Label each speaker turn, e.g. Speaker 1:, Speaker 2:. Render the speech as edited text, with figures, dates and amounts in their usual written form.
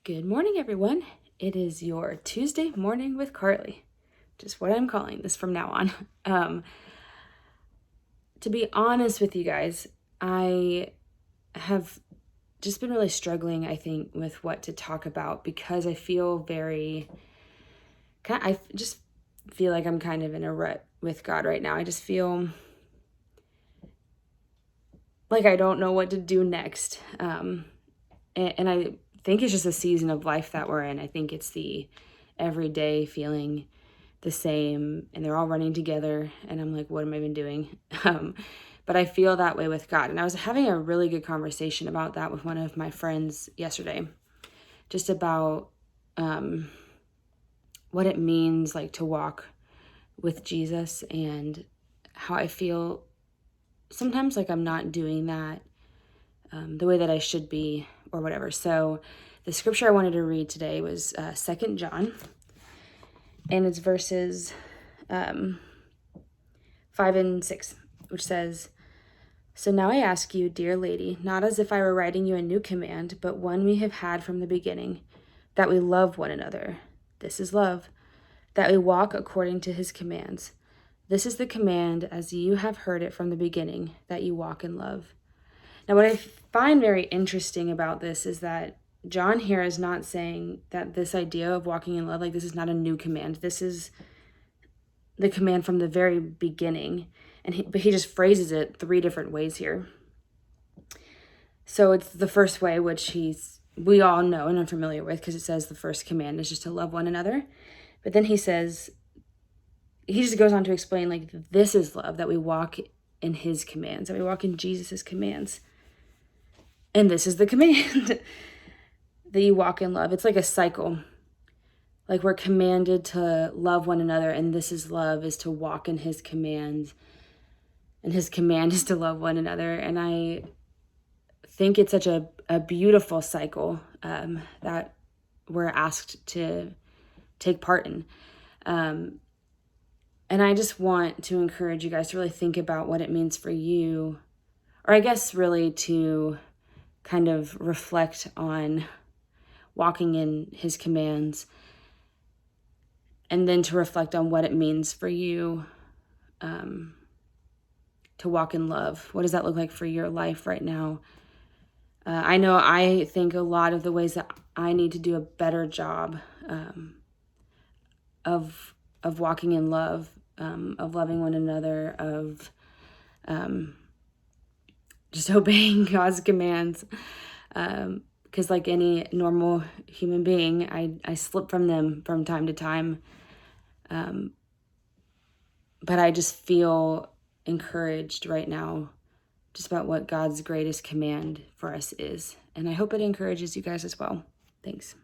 Speaker 1: Good morning, everyone. It is your Tuesday morning with Carly, just what I'm calling this from now on. To be honest with you guys, I have just been really struggling, I think, with what to talk about because I feel I just feel like I'm kind of in a rut with God right now. I just feel like I don't know what to do next. And I think it's just a season of life that we're in. I think it's the everyday feeling the same and they're all running together. And I'm like, what am I even doing? But I feel that way with God. And I was having a really good conversation about that with one of my friends yesterday, just about what it means like to walk with Jesus and how I feel sometimes like I'm not doing that the way that I should be or whatever. So the scripture I wanted to read today was 2 John, and it's verses 5 and 6, which says, "So now I ask you, dear lady, not as if I were writing you a new command, but one we have had from the beginning, that we love one another. This is love, that we walk according to his commands. This is the command as you have heard it from the beginning, that you walk in love." Now, what I find very interesting about this is that John here is not saying that this idea of walking in love, like this is not a new command. This is the command from the very beginning. But he just phrases it 3 different ways here. So it's the first way, which we all know and are familiar with, because it says the first command is just to love one another. But then he just goes on to explain, like, this is love, that we walk in his commands, that we walk in Jesus's commands. And this is the command, that you walk in love. It's like a cycle. Like we're commanded to love one another, and this is love, is to walk in his commands. And his command is to love one another. And I think it's such a beautiful cycle that we're asked to take part in. And I just want to encourage you guys to really think about what it means for you, or I guess really to kind of reflect on walking in his commands, and then to reflect on what it means for you to walk in love. What does that look like for your life right now? I think a lot of the ways that I need to do a better job of walking in love, of loving one another, of just obeying God's commands. Because like any normal human being, I slip from them from time to time. But I just feel encouraged right now just about what God's greatest command for us is. And I hope it encourages you guys as well. Thanks.